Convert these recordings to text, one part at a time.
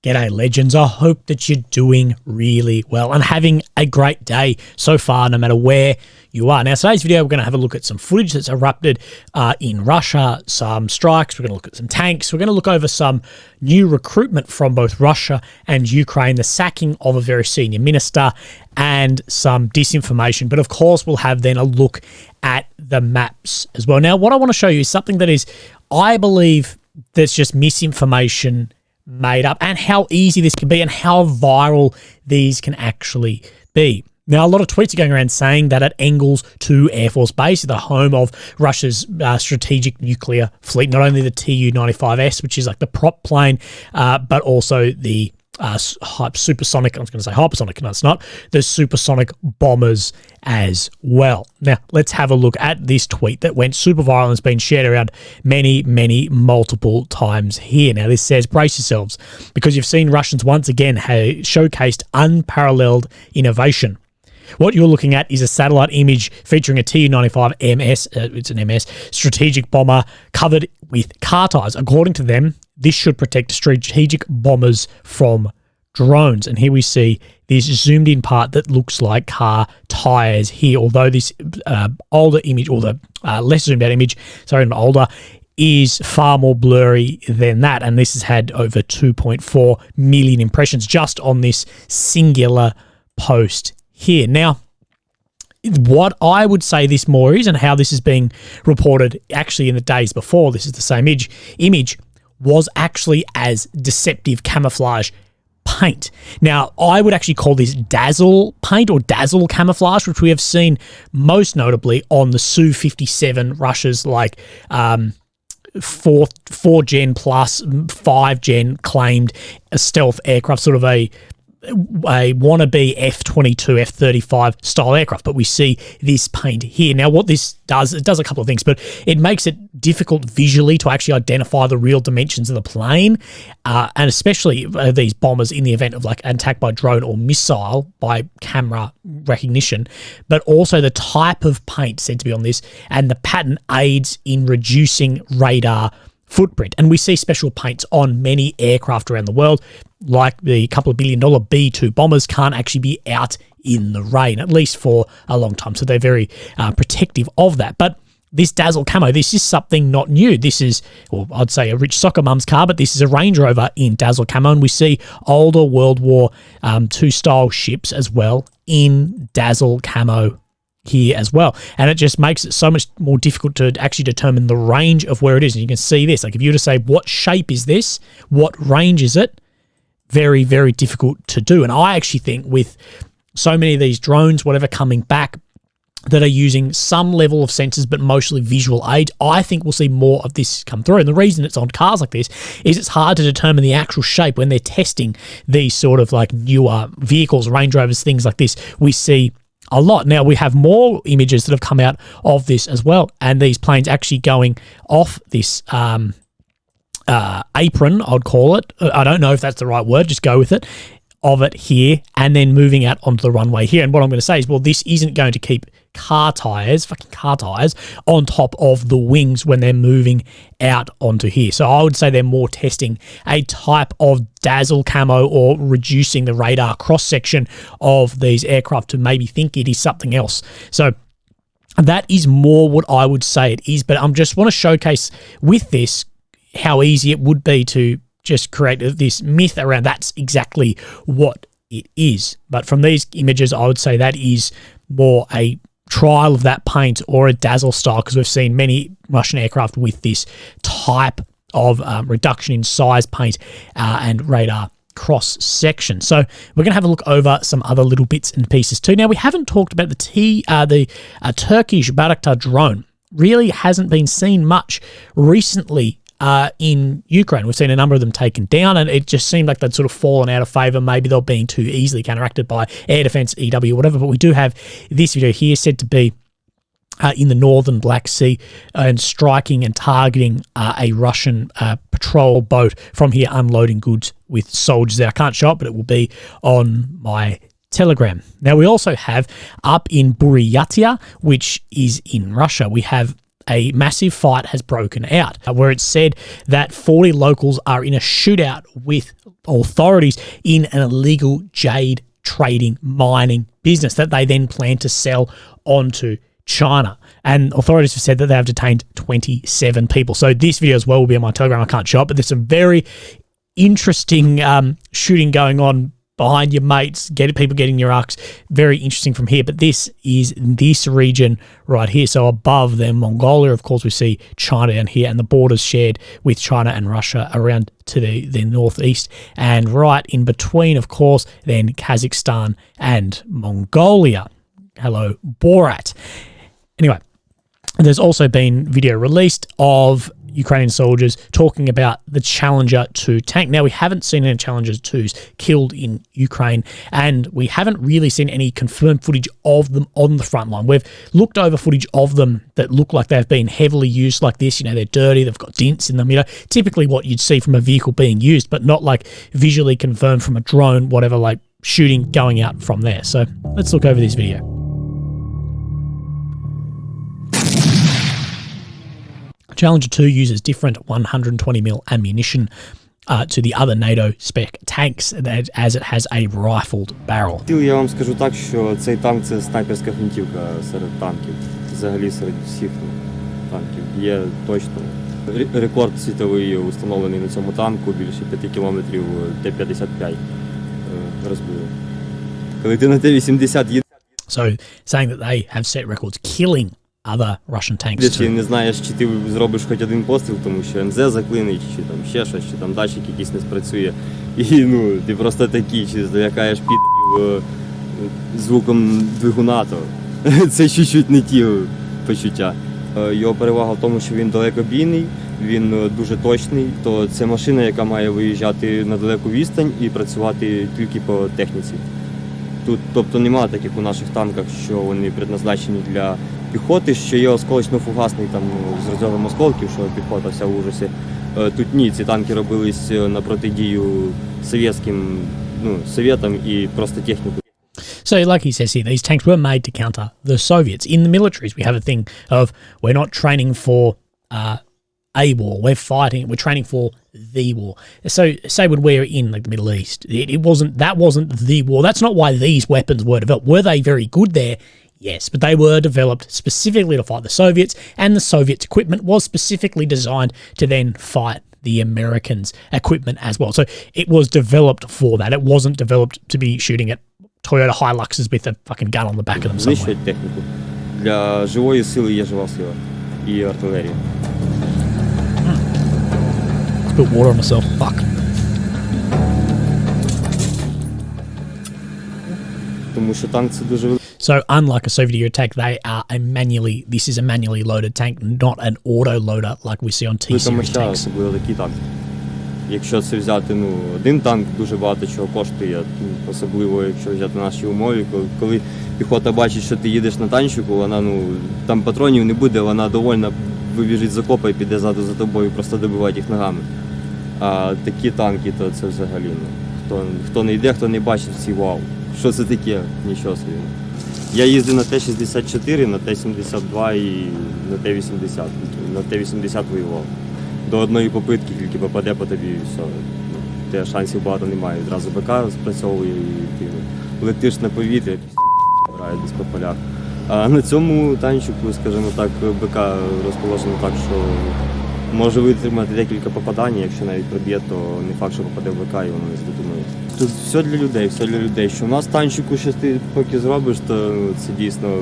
G'day legends, I hope that you're doing really well and having a great day so far no matter where you are. Now today's video we're going to have a look at some footage that's erupted in Russia, some strikes, we're going to look at some tanks, we're going to look over some new recruitment from both Russia and Ukraine, the sacking of a very senior minister and some disinformation. But of course we'll have then a look at the maps as well. Now what I want to show you is something that is, I believe, that's just misinformation made up, and how easy this can be and how viral these can actually be. Now, a lot of tweets are going around saying that at Engels 2 Air Force Base, the home of Russia's strategic nuclear fleet, not only the Tu-95S, which is like the prop plane, but also the supersonic, I was going to say hypersonic, no it's not, the supersonic bombers as well. Now, let's have a look at this tweet that went super viral and has been shared around many, multiple times here. Now, this says, brace yourselves, because you've seen Russians once again showcased unparalleled innovation. What you're looking at is a satellite image featuring a Tu-95 MS, it's an MS, strategic bomber covered with car tires. According to them, this should protect strategic bombers from drones. And here we see this zoomed in part that looks like car tires here, although this older image, or the less zoomed out image, sorry, not older, is far more blurry than that. And this has had over 2.4 million impressions just on this singular post here. Now, what I would say this more is, and how this is being reported actually in the days before, this is the same image was actually as deceptive camouflage paint. Now, I would actually call this dazzle paint or dazzle camouflage, which we have seen most notably on the Su-57 Russia's like 4 gen plus 5 gen claimed stealth aircraft, sort of a wannabe F-22, F-35 style aircraft, but we see this paint here. Now, what this does, it does a couple of things, but it makes it difficult visually to actually identify the real dimensions of the plane, and especially these bombers in the event of like an attack by drone or missile by camera recognition, but also the type of paint said to be on this, and the pattern aids in reducing radar footprint. And we see special paints on many aircraft around the world, like the couple of $1 billion B-2 bombers can't actually be out in the rain, at least for a long time. So they're very protective of that. But this dazzle camo, this is something not new. This is, well, I'd say a rich soccer mum's car, but this is a Range Rover in dazzle camo. And we see older World War II style ships as well in dazzle camo here as well. And it just makes it so much more difficult to actually determine the range of where it is. And you can see this, like if you were to say, what shape is this? What range is it? Very, very difficult to do. And I actually think with so many of these drones, whatever, coming back that are using some level of sensors, but mostly visual aids, I think we'll see more of this come through. And the reason it's on cars like this is it's hard to determine the actual shape when they're testing these sort of like newer vehicles, Range Rovers, things like this. We see a lot. Now, we have more images that have come out of this as well, and these planes actually going off this apron, I'd call it. I don't know if that's the right word, just go with it, of it here, and then moving out onto the runway here. And what I'm going to say is, well, this isn't going to keep fucking car tires on top of the wings when they're moving out onto here. So I would say they're more testing a type of dazzle camo or reducing the radar cross-section of these aircraft to maybe think it is something else. So that is more what I would say it is, but I just want to showcase with this how easy it would be to just create this myth around that's exactly what it is. But from these images, I would say that is more a trial of that paint or a dazzle style, because we've seen many Russian aircraft with this type of reduction in size paint and radar cross section. So we're going to have a look over some other little bits and pieces too. Now, we haven't talked about the Turkish Bayraktar drone. Really hasn't been seen much recently in Ukraine. We've seen a number of them taken down, and it just seemed like they'd sort of fallen out of favour. Maybe they're being too easily counteracted by air defence, EW, whatever. But we do have this video here said to be in the northern Black Sea and striking and targeting a Russian patrol boat from here, unloading goods with soldiers there. I can't show it, but it will be on my Telegram. Now, we also have up in Buryatia, which is in Russia, we have a massive fight has broken out, where it's said that 40 locals are in a shootout with authorities in an illegal jade trading mining business that they then plan to sell onto China. And authorities have said that they have detained 27 people. So this video as well will be on my Telegram. I can't show it, but there's some very interesting shooting going on behind your mates, people getting your arcs. Very interesting from here. But this is this region right here. So above them, Mongolia, of course, we see China down here, and the borders shared with China and Russia around to the northeast. And right in between, of course, then Kazakhstan and Mongolia. Hello, Borat. Anyway, there's also been video released of Ukrainian soldiers talking about the Challenger 2 tank. Now, we haven't seen any Challenger 2s killed in Ukraine, and we haven't really seen any confirmed footage of them on the front line. We've looked over footage of them that look like they've been heavily used like this. You know, they're dirty, they've got dents in them, you know, typically what you'd see from a vehicle being used, but not like visually confirmed from a drone, whatever, like shooting going out from there. So let's look over this video. Challenger 2 uses different 120mm ammunition to the other NATO spec tanks as it has a rifled barrel. Я вам скажу так, що цей танк – це снайперська гвинтівка серед танків. Взагалі серед всіх танків. Є точно рекорд світовий установлений на цьому танку, більше 5 кілометрів Т-55 розбили. Коли ти на Т-80 їдеш... So, saying that they have set records killing other Russian tanks too. Ти не знаєш, чи ти зробиш хоч один постріл, тому що НЗ заклинить, чи там ще щось, чи там датчик якийсь не спрацює. І ну, ти просто такий, чи залякаєш підрів звуком двигуна, то це чуть-чуть не ті почуття. Його перевага в тому, що він далекобійний, він дуже точний, то це машина, яка має виїжджати на далеку відстань і працювати тільки по техніці. Тут, тобто, немає так, як у наших танках, що вони предназначені для піхоти, що є осколочно-фугасний там з розрядом осколків, що піхота вся в ужасі. Тут ні, ці танки робились на протидію совєтам і просто техніку. So, like he says here, these tanks were made to counter the Soviets. In the militaries, we have a thing of we're not training for a war, we're training for the war. So, say when we're in like the Middle East, that wasn't the war. That's not why these weapons were developed. Were they very good there? Yes, but they were developed specifically to fight the Soviets, and the Soviets' equipment was specifically designed to then fight the Americans' equipment as well. So it was developed for that. It wasn't developed to be shooting at Toyota Hiluxes with a fucking gun on the back of them somewhere. Знищують техніку. Для живої сили є жива сила і артилерія. Put water on myself. Fuck. Тому що танк це дуже великий. So unlike a Soviet tank, this is a manually loaded tank, not an auto loader like we see on T-series tanks. Особливо такий танк. Якщо це взяти, один танк дуже багато чого коштує, особливо якщо взяти наші умови, коли піхота бачить, що ти їдеш на танчику, вона, там патронів не буде, вона довольно вибіжить з окопа і піде ззаду за тобою, просто добивати їх ногами. А такі танки, то це взагалі, хто не йде, хто не бачить, всі вау. Що це таке? Нічого собі. Я їздив на Т-64, на Т-72 і на Т-80. На Т-80 воював. До одної попитки тільки попаде по тобі і все. Те шансів багато немає. Відразу БК спрацьовує і ти летиш на повітря, грає десь по полях. А на цьому танчику, скажімо так, БК розположено так, що може витримати декілька попадань, якщо навіть проб'є, то не факт, що попаде в БК і воно не здетонує. Тут все для людей. Що в нас танчику щось ти поки зробиш, то це дійсно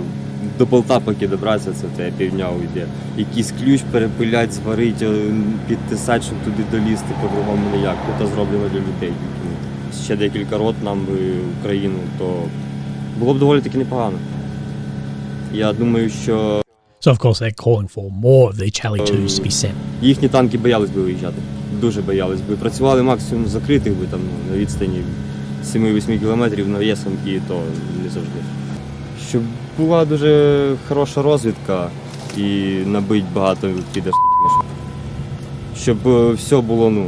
до болта поки добратися, це тебе півдня уйде. Якийсь ключ перепилять, зварить, підтисати, щоб туди долізти, по-другому ніяк. Це зроблено для людей. Ще декілька рот нам би Україну, то було б доволі таки непогано. Я думаю, що... So, of course, they're calling for more of the Charlie 2s to be sent. Їхні танки боялись би виїжджати. Дуже боялись би. Працювали максимум закритих би там на відстані 7-8 кілометрів навісом, і то не завжди. Щоб була дуже хороша розвідка і набить багато підерських. Щоб все було,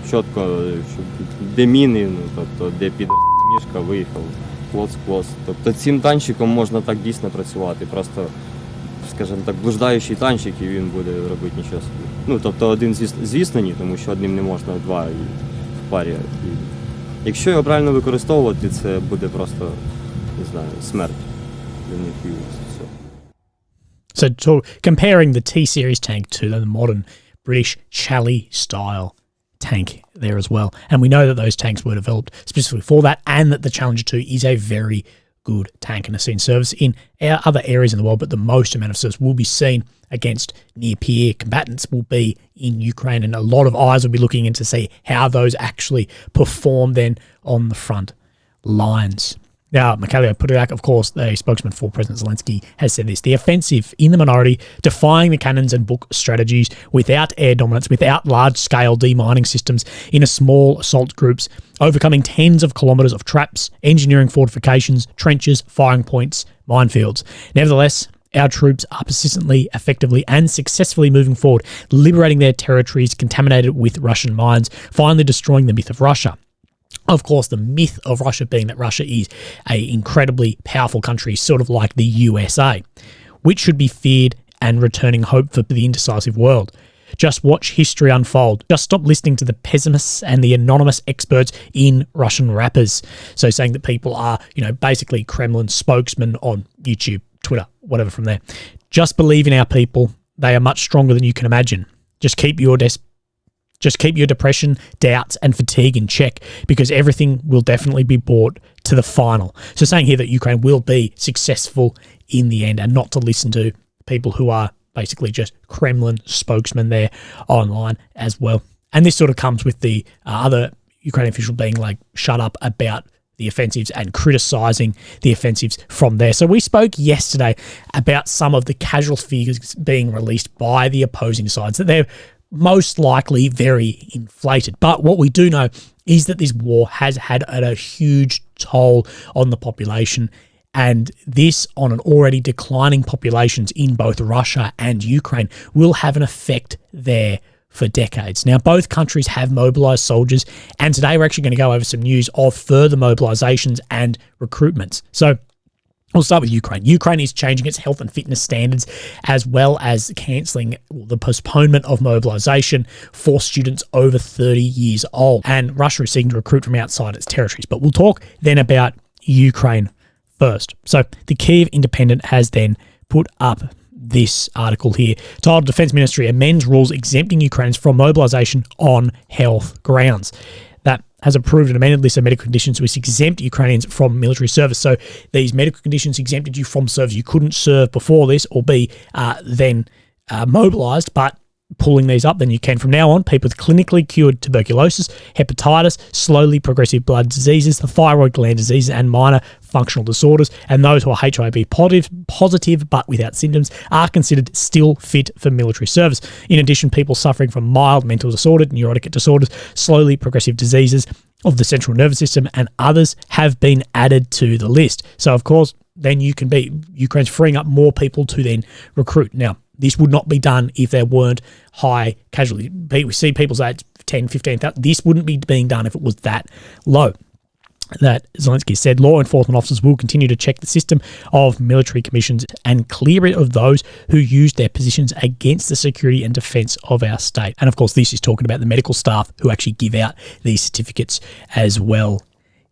чітко, щоб де міни, тобто де підерська мішка виїхав, клоц. Тобто цим танчиком можна так дійсно працювати. Просто скажімо так, блуждаючий танчик, і він буде робити нічого собі. Ну, тобто один, звісно, ні, тому що одним не можна, два і в парі. І якщо його правильно використовувати, це буде просто, не знаю, смерть для них і все. So comparing the T-series tank to the modern British Charlie-style tank there as well. And we know that those tanks were developed specifically for that, and that the Challenger 2 is a very good tank and has seen service in other areas in the world, but the most amount of service will be seen against near-peer combatants will be in Ukraine, and a lot of eyes will be looking in to see how those actually perform then on the front lines. Now, Mikhailo Podolyak, of course, the spokesman for President Zelensky, has said this: the offensive in the minority, defying the cannons and book strategies without air dominance, without large-scale demining systems, in a small assault groups, overcoming tens of kilometres of traps, engineering fortifications, trenches, firing points, minefields. Nevertheless, our troops are persistently, effectively, and successfully moving forward, liberating their territories contaminated with Russian mines, finally destroying the myth of Russia. Of course, the myth of Russia being that Russia is an incredibly powerful country, sort of like the USA, which should be feared and returning hope for the indecisive world. Just watch history unfold. Just stop listening to the pessimists and the anonymous experts in Russian rappers. So saying that people are, basically Kremlin spokesmen on YouTube, Twitter, whatever from there. Just believe in our people. They are much stronger than you can imagine. Just keep your depression, doubts, and fatigue in check, because everything will definitely be brought to the final. So saying here that Ukraine will be successful in the end, and not to listen to people who are basically just Kremlin spokesmen there online as well. And this sort of comes with the other Ukrainian official being like, shut up about the offensives and criticising the offensives from there. So we spoke yesterday about some of the casualty figures being released by the opposing sides, that they're most likely very inflated. But what we do know is that this war has had a huge toll on the population, and this on an already declining populations in both Russia and Ukraine will have an effect there for decades. Now, both countries have mobilised soldiers, and today we're actually going to go over some news of further mobilisations and recruitments. So we'll start with Ukraine. Ukraine is changing its health and fitness standards, as well as cancelling the postponement of mobilisation for students over 30 years old. And Russia is seeking to recruit from outside its territories. But we'll talk then about Ukraine first. So the Kyiv Independent has then put up this article here, titled Defence Ministry amends rules exempting Ukrainians from mobilisation on health grounds. That has approved an amended list of medical conditions which exempt Ukrainians from military service. So these medical conditions exempted you from service. You couldn't serve before this or be then mobilised, but pulling these up, then you can from now on. People with clinically cured tuberculosis, hepatitis, slowly progressive blood diseases, the thyroid gland diseases, and minor functional disorders, and those who are HIV positive but without symptoms are considered still fit for military service. In addition, people suffering from mild mental disorder, neurotic disorders, slowly progressive diseases of the central nervous system, and others have been added to the list. So, of course, then Ukraine's freeing up more people to then recruit. Now, this would not be done if there weren't high casualty. We see people say it's 10, 15,000. This wouldn't be being done if it was that low. That Zelensky said law enforcement officers will continue to check the system of military commissions and clear it of those who use their positions against the security and defence of our state. And of course, this is talking about the medical staff who actually give out these certificates as well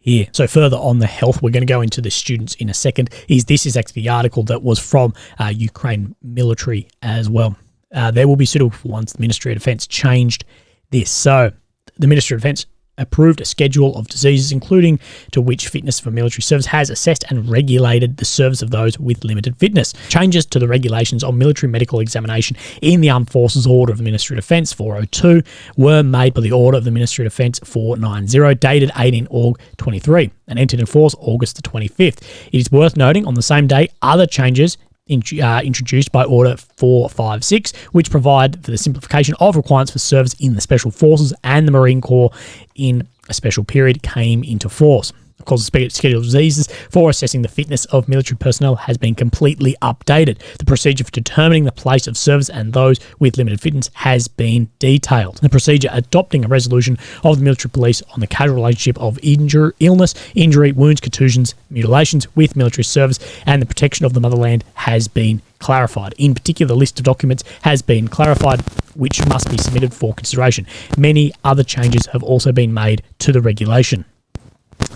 here. So further on the health, we're going to go into the students in a second. This is actually the article that was from Ukraine military as well. There will be suitable for once the Ministry of Defence changed this. So the Ministry of Defence approved a schedule of diseases, including to which fitness for military service has assessed and regulated the service of those with limited fitness. Changes to the regulations on military medical examination in the Armed Forces Order of the Ministry of Defence 402 were made by the Order of the Ministry of Defence 490, dated 18 August 23, and entered in force August the 25th. It is worth noting on the same day, other changes introduced by Order 456, which provide for the simplification of requirements for service in the Special Forces and the Marine Corps in a special period, came into force. of course, the schedule of diseases for assessing the fitness of military personnel has been completely updated. The procedure for determining the place of service and those with limited fitness has been detailed. The procedure adopting a resolution of the military police on the causal relationship of illness, injury, wounds, contusions, mutilations with military service and the protection of the motherland has been clarified. In particular, the list of documents has been clarified which must be submitted for consideration. Many other changes have also been made to the regulation.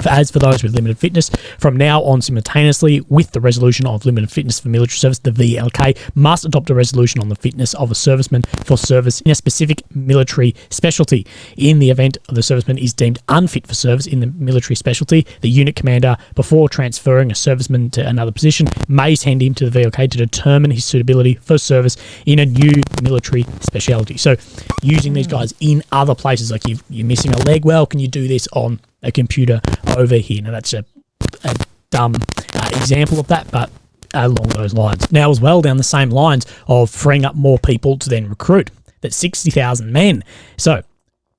As for those with limited fitness, from now on simultaneously with the resolution of limited fitness for military service, the VLK must adopt a resolution on the fitness of a serviceman for service in a specific military specialty. In the event the serviceman is deemed unfit for service in the military specialty, the unit commander, before transferring a serviceman to another position, may send him to the VLK to determine his suitability for service in a new military specialty. So using these guys in other places, like you're missing a leg, well, can you do this on a computer over here? Now that's a dumb example of that, but along those lines. Now as well, down the same lines of freeing up more people to then recruit, that's 60,000 men. So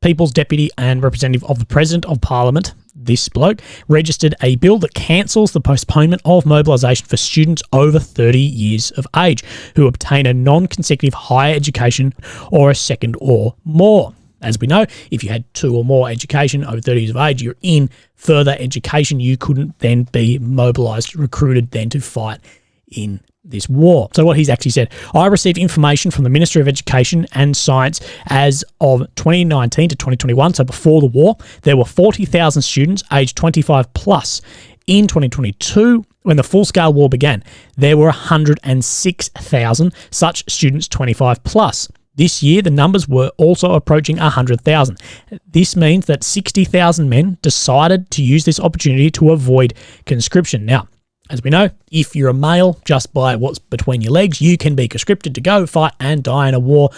People's Deputy and Representative of the President of Parliament, this bloke, registered a bill that cancels the postponement of mobilisation for students over 30 years of age who obtain a non-consecutive higher education or a second or more. As we know, if you had 2 or more education over 30 years of age, you're in further education. You couldn't then be mobilised, recruited then to fight in this war. So what he's actually said, I received information from the Ministry of Education and Science as of 2019 to 2021, so before the war, there were 40,000 students aged 25 plus. In 2022, when the full-scale war began, there were 106,000 such students 25 plus. This year, the numbers were also approaching 100,000. This means that 60,000 men decided to use this opportunity to avoid conscription. Now, as we know, if you're a male, just by what's between your legs, you can be conscripted to go fight and die in a war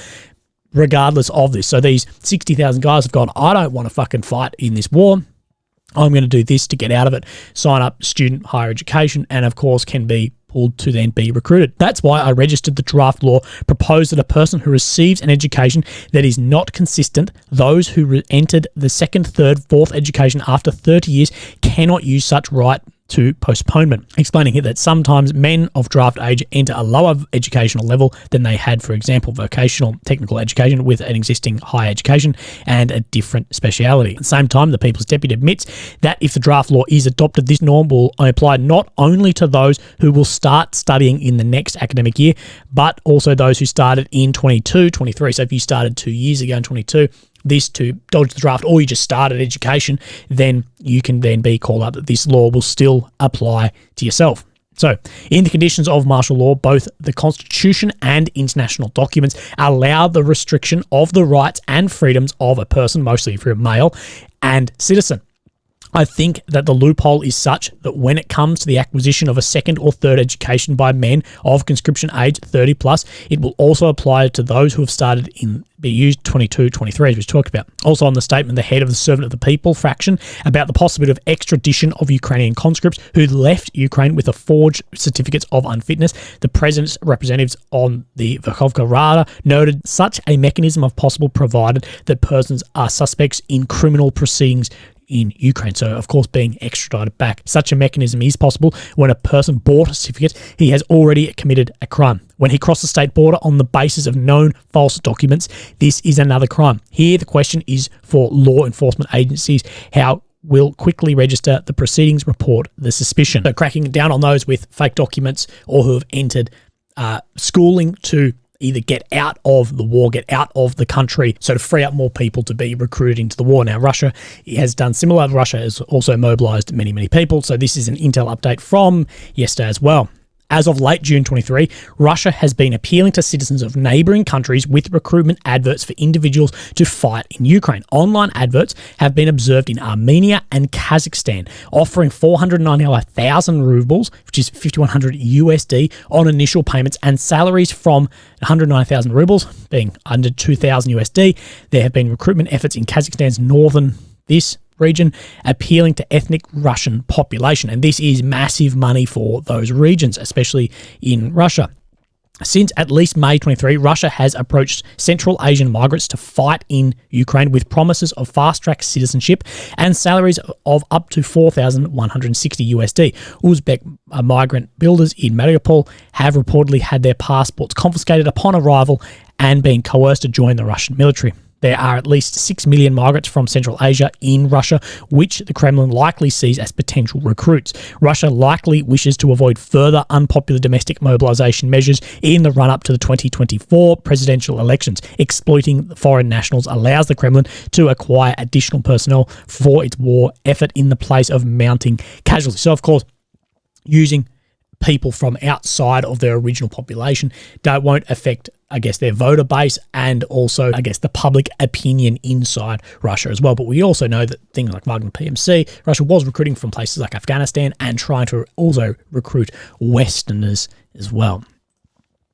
regardless of this. So these 60,000 guys have gone, I don't want to fucking fight in this war. I'm going to do this to get out of it, sign up student higher education, and of course can be pulled to then be recruited. That's why I registered the draft law proposed that a person who receives an education that is not consistent, those who entered the second, third, fourth education after 30 years cannot use such right to postponement, explaining here that sometimes men of draft age enter a lower educational level than they had, for example, vocational technical education with an existing higher education and a different speciality. At the same time, the People's Deputy admits that if the draft law is adopted, this norm will apply not only to those who will start studying in the next academic year, but also those who started in 22-23. So if you started 2 years ago in 22, this to dodge the draft, or you just started education, then you can then be called up that this law will still apply to yourself. So, in the conditions of martial law, both the Constitution and international documents allow the restriction of the rights and freedoms of a person, mostly if you're a male, and citizen. I think that the loophole is such that when it comes to the acquisition of a second or third education by men of conscription age 30 plus, it will also apply to those who have started in BUs 22-23, as we talked about. Also on the statement, the head of the Servant of the People faction about the possibility of extradition of Ukrainian conscripts who left Ukraine with a forged certificates of unfitness. The president's representatives on the Verkhovna Rada noted such a mechanism of possible provided that persons are suspects in criminal proceedings in Ukraine. So, of course, being extradited back. Such a mechanism is possible when a person bought a certificate, he has already committed a crime. When he crossed the state border on the basis of known false documents, this is another crime. Here, the question is for law enforcement agencies, how will quickly register the proceedings, report the suspicion. So, cracking down on those with fake documents or who have entered schooling to either get out of the war, get out of the country, so to free up more people to be recruited into the war. Now, Russia has done similar. Russia has also mobilized many, many people. So this is an intel update from yesterday as well. As of late June 23, Russia has been appealing to citizens of neighbouring countries with recruitment adverts for individuals to fight in Ukraine. Online adverts have been observed in Armenia and Kazakhstan, offering 495,000 rubles, which is 5,100 USD, on initial payments and salaries from 109,000 rubles, being under 2,000 USD. There have been recruitment efforts in Kazakhstan's northern region, appealing to ethnic Russian population. And this is massive money for those regions, especially in Russia. Since at least May 23, Russia has approached Central Asian migrants to fight in Ukraine with promises of fast-track citizenship and salaries of up to $4,160 USD. Uzbek migrant builders in Mariupol have reportedly had their passports confiscated upon arrival and been coerced to join the Russian military. There are at least 6 million migrants from Central Asia in Russia, which the Kremlin likely sees as potential recruits. Russia likely wishes to avoid further unpopular domestic mobilization measures in the run-up to the 2024 presidential elections. Exploiting foreign nationals allows the Kremlin to acquire additional personnel for its war effort in the place of mounting casualties. So, of course, using people from outside of their original population that won't affect, I guess, their voter base and also, I guess, the public opinion inside Russia as well. But we also know that things like Wagner PMC, Russia was recruiting from places like Afghanistan and trying to also recruit Westerners as well.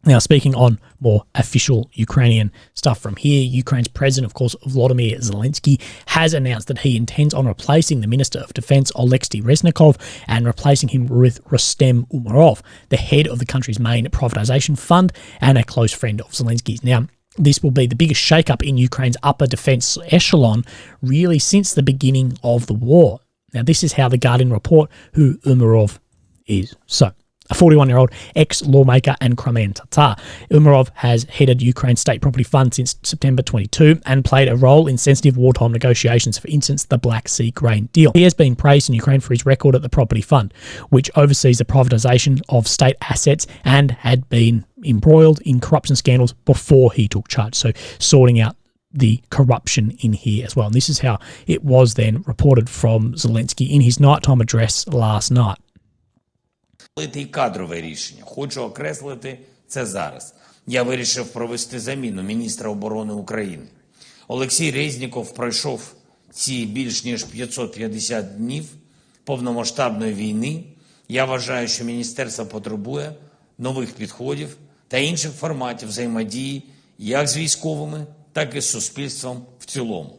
Now, speaking on more official Ukrainian stuff from here, Ukraine's president, of course, Volodymyr Zelensky, has announced that he intends on replacing the Minister of Defense, Oleksiy Reznikov, and replacing him with Rustem Umerov, the head of the country's main privatization fund and a close friend of Zelensky's. Now, this will be the biggest shakeup in Ukraine's upper defense echelon really since the beginning of the war. Now, this is how The Guardian report who Umerov is. So, a 41-year-old ex-lawmaker and Crimean Tatar, Umerov has headed Ukraine's state property fund since September 22 and played a role in sensitive wartime negotiations, for instance, the Black Sea grain deal. He has been praised in Ukraine for his record at the property fund, which oversees the privatization of state assets and had been embroiled in corruption scandals before he took charge. So sorting out the corruption in here as well. And this is how it was then reported from Zelensky in his nighttime address last night. І кадрове рішення. Хочу окреслити це зараз. Я вирішив провести заміну міністра оборони України. Олексій Резніков пройшов ці більш ніж 550 днів повномасштабної війни. Я вважаю, що міністерство потребує нових підходів та інших форматів взаємодії як з військовими, так і з суспільством в цілому.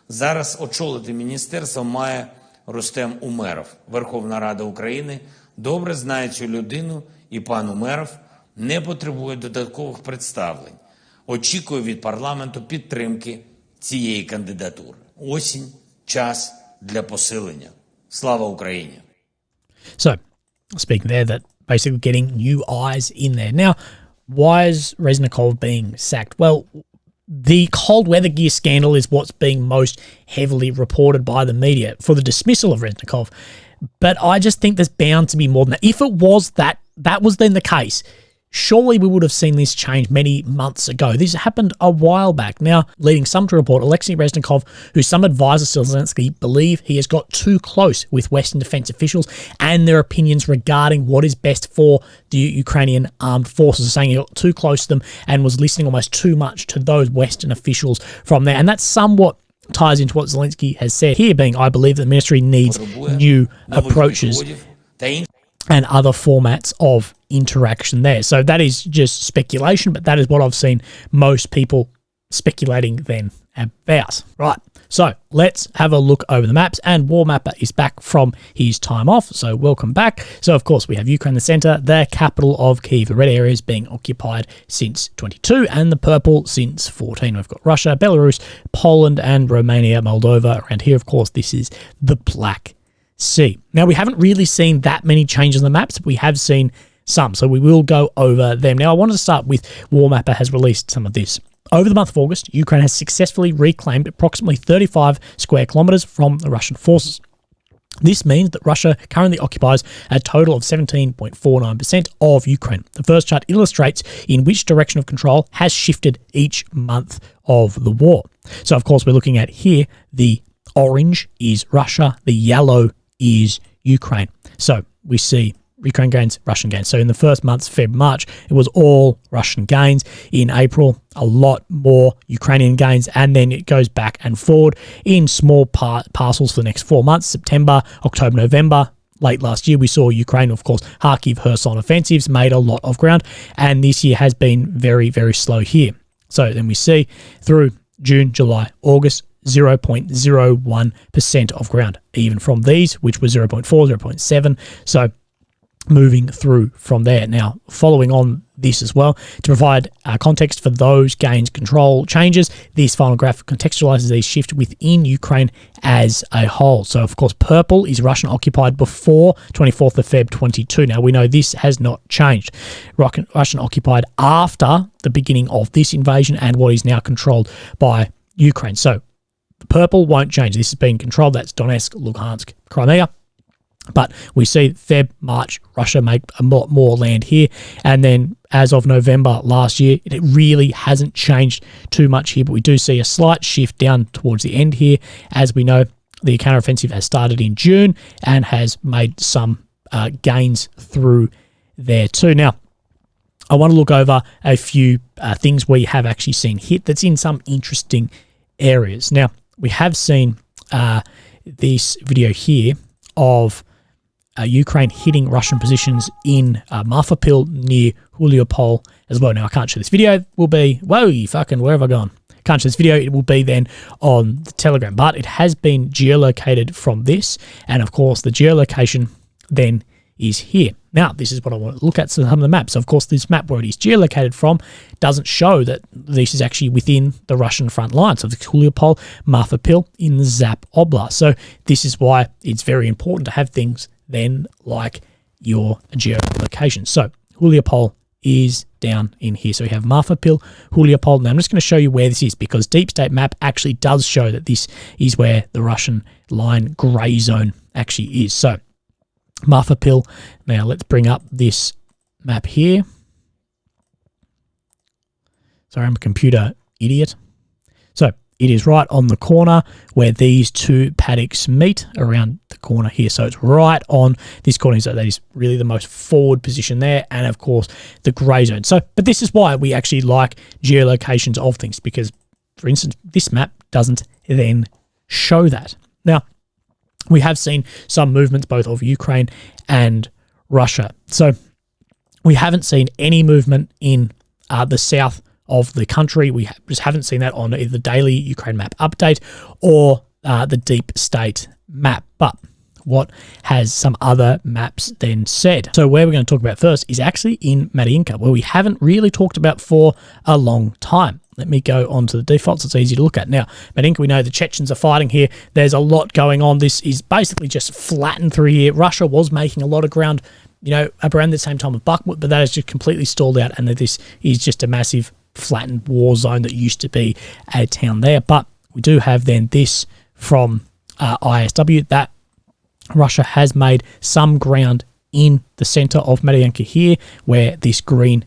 Зараз очолити міністерство має Рустем Умеров. Верховна Рада України добре знає цю людину, і пан Умеров не потребує додаткових представлень. Очікую від парламенту підтримки цієї кандидатури. Осінь – час для посилення. Слава Україні! So, speaking there, that basically getting new eyes in there. Now, why is Reznikov being sacked? Well, the cold weather gear scandal is what's being most heavily reported by the media for the dismissal of Reznikov. But I just think there's bound to be more than that. If it was that was then the case, surely we would have seen this change many months ago. This happened a while back. Now, leading some to report, Oleksiy Reznikov, who some advisors to Zelensky believe he has got too close with Western defense officials and their opinions regarding what is best for the Ukrainian armed forces, saying he got too close to them and was listening almost too much to those Western officials from there. And that's somewhat ties into what Zelensky has said here, being, I believe the ministry needs new approaches and other formats of interaction there. So that is just speculation, but that is what I've seen most people speculating then about. Right, so let's have a look over the maps, and War Mapper is back from his time off, so welcome back. So of course we have Ukraine in the centre, the capital of Kyiv, the red areas being occupied since 22 and the purple since 14. We've got Russia, Belarus, Poland and Romania, Moldova around here. Of course, this is the Black Sea. Now, we haven't really seen that many changes on the maps, but we have seen some, so we will go over them. Now, I wanted to start with War Mapper has released some of this. Over the month of August, Ukraine has successfully reclaimed approximately 35 square kilometres from the Russian forces. This means that Russia currently occupies a total of 17.49% of Ukraine. The first chart illustrates in which direction of control has shifted each month of the war. So, of course, we're looking at here, the orange is Russia, the yellow is Ukraine. So we see Ukraine gains, Russian gains. So in the first months, Feb, March, it was all Russian gains. In April, a lot more Ukrainian gains, and then it goes back and forward in small parcels for the next 4 months, September, October, November. Late last year, we saw Ukraine, of course, Kharkiv, Kherson offensives made a lot of ground, and this year has been very, very slow here. So then we see through June, July, August, 0.01% of ground, even from these, which was 0.4, 0.7. So moving through from there. Now, following on this as well. To provide context for those gains control changes, this final graph contextualizes these shifts within Ukraine as a whole. So, of course, purple is Russian occupied before 24th of Feb 22. Now, we know this has not changed. Russian occupied after the beginning of this invasion and what is now controlled by Ukraine. So, purple won't change. This is being controlled. That's Donetsk, Luhansk, Crimea. But we see Feb, March, Russia make a lot more land here. And then as of November last year, it really hasn't changed too much here. But we do see a slight shift down towards the end here. As we know, the counteroffensive has started in June and has made some gains through there too. Now, I want to look over a few things we have actually seen hit that's in some interesting areas. Now, we have seen this video here of Ukraine hitting Russian positions in Marfapil near Huliopol as well. Now, I can't show this video. It will be, whoa, fucking, where have I gone? Can't show this video. It will be then on the Telegram, but it has been geolocated from this. And of course, the geolocation then is here. Now, this is what I want to look at, some of the maps. Of course, this map where it is geolocated from doesn't show that this is actually within the Russian front line. So the Huliopol, Marfapil in the Zap Oblast. So this is why it's very important to have things then like your geolocation. So Huliopol is down in here. So we have Marfapil, Huliopol. Now I'm just going to show you where this is because Deep State map actually does show that this is where the Russian line grey zone actually is. So Marfapil. Now let's bring up this map here. Sorry, I'm a computer idiot. So it is right on the corner where these two paddocks meet around the corner here. So it's right on this corner. So that is really the most forward position there. And of course, the grey zone. So, but this is why we actually like geolocations of things because, for instance, this map doesn't then show that. Now, we have seen some movements both of Ukraine and Russia. So we haven't seen any movement in the south of the country. We just haven't seen that on either the daily Ukraine map update or the Deep State map. But what has some other maps then said? So where we're going to talk about first is actually in Mariinka, where we haven't really talked about for a long time. Let me go on to the defaults. It's easy to look at. Now, Mariinka, we know the Chechens are fighting here. There's a lot going on. This is basically just flattened through here. Russia was making a lot of ground, you know, around the same time of Bakhmut, but that has just completely stalled out, and that this is just a massive flattened war zone that used to be a town there. But we do have then this from ISW that Russia has made some ground in the center of Mariinka here, where this green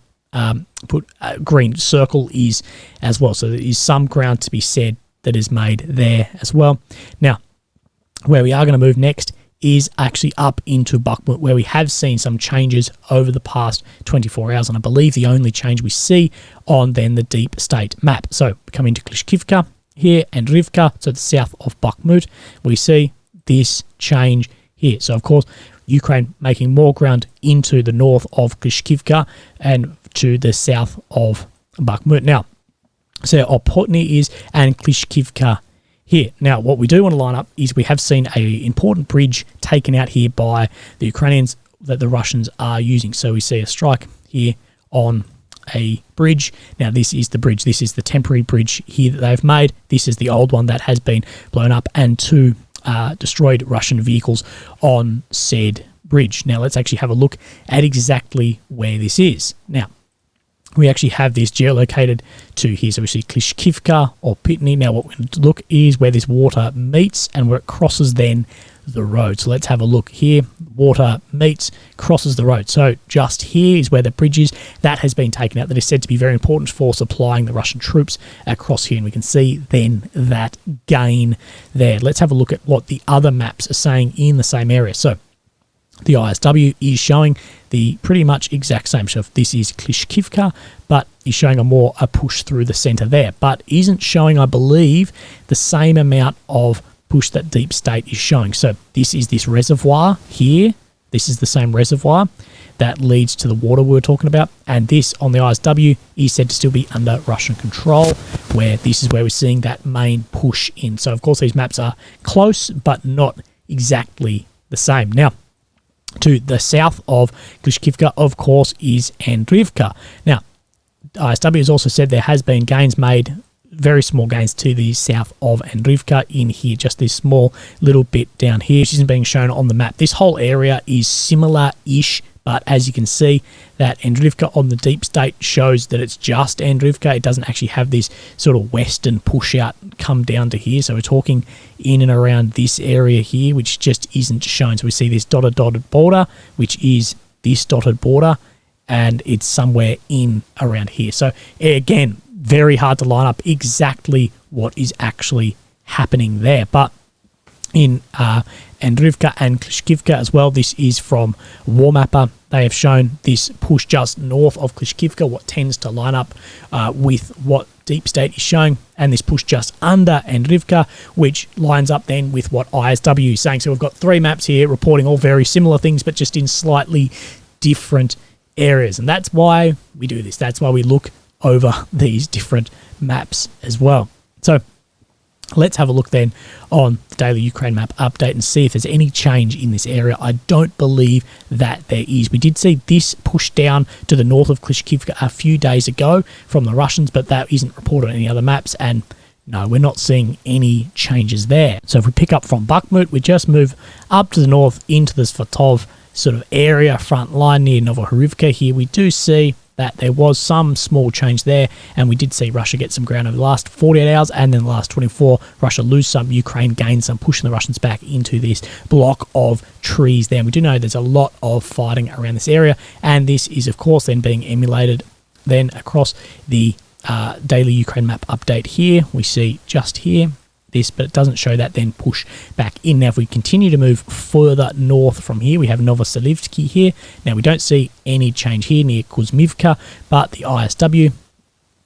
green circle is as well. So there is some ground to be said that is made there as well. Now, where we are going to move next is actually up into Bakhmut, where we have seen some changes over the past 24 hours. And I believe the only change we see on then the Deep State map. So coming to Klishkivka here and Rivka, so the south of Bakhmut, we see this change here. So of course, Ukraine making more ground into the north of Klishkivka and to the south of Bakhmut. Now, so Opotny is and Klishkivka here. Now, what we do want to line up is we have seen an important bridge taken out here by the Ukrainians that the Russians are using. So we see a strike here on a bridge. Now, this is the bridge. This is the temporary bridge here that they've made. This is the old one that has been blown up, and two destroyed Russian vehicles on said bridge. Now, let's actually have a look at exactly where this is. Now, we actually have this geolocated to here. So we see Klishkivka or Pitny. Now, what we're going to look is where this water meets and where it crosses then the road. So let's have a look here. Water meets, crosses the road. So just here is where the bridge is. That has been taken out. That is said to be very important for supplying the Russian troops across here. And we can see then that gain there. Let's have a look at what the other maps are saying in the same area. So the ISW is showing the pretty much exact same. So this is Klishkivka, but is showing a push through the center there, but isn't showing, I believe, the same amount of push that Deep State is showing. So this is this reservoir here. This is the same reservoir that leads to the water we were talking about. And this on the ISW is said to still be under Russian control, where this is where we're seeing that main push in. So of course these maps are close, but not exactly the same. Now, To the south of Klishkivka, of course, is Andrivka. Now, ISW has also said there has been gains made, very small gains to the south of Andrivka in here, just this small little bit down here, which isn't being shown on the map. This whole area is similar-ish, but as you can see, that Andrivka on the deep state shows that it's just Andrivka. It doesn't actually have this sort of western push out come down to here. So we're talking in and around this area here, which just isn't shown. So we see this dotted border, which is this dotted border, and it's somewhere in around here. So again, very hard to line up exactly what is actually happening there. But in Andrivka and Klishkivka as well, this is from Warmapper. They have shown this push just north of Klishkivka, what tends to line up with what Deep State is showing, and this push just under Andrivka, which lines up then with what ISW is saying. So we've got three maps here reporting all very similar things, but just in slightly different areas. And that's why we do this. That's why we look over these different maps as well. So let's have a look then on the daily Ukraine map update and see if there's any change in this area. I don't believe that there is. We did see this push down to the north of Klishkivka a few days ago from the Russians, but that isn't reported on any other maps, and no, we're not seeing any changes there. So if we pick up from Bakhmut, we just move up to the north into the Svatov sort of area, front line near Novohorivka here. We do see that there was some small change there, and we did see Russia get some ground over the last 48 hours, and then the last 24, Russia lose some, Ukraine gain some, pushing the Russians back into this block of trees there. And we do know there's a lot of fighting around this area, and this is, of course, then being emulated then across the daily Ukraine map update here. We see just here this, but it doesn't show that then push back in. Now, if we continue to move further north from here, we have Novoselivsky here. Now, we don't see any change here near Kuzmivka, but the ISW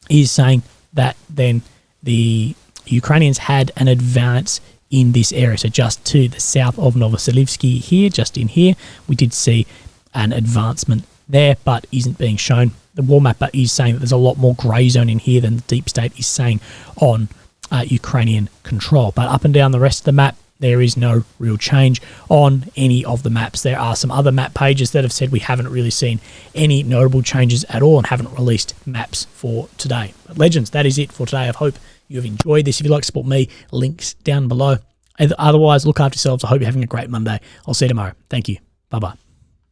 is saying that then the Ukrainians had an advance in this area. So just to the south of Novoselivsky here, just in here, we did see an advancement there, but isn't being shown. The war mapper is saying that there's a lot more grey zone in here than the deep state is saying on Ukrainian control. But up and down the rest of the map, there is no real change on any of the maps. There are some other map pages that have said we haven't really seen any notable changes at all and haven't released maps for today. But legends, that is it for today. I hope you have enjoyed this. If you'd like to support me, links down below. Otherwise, look after yourselves. I hope you're having a great Monday. I'll see you tomorrow. Thank you. Bye-bye.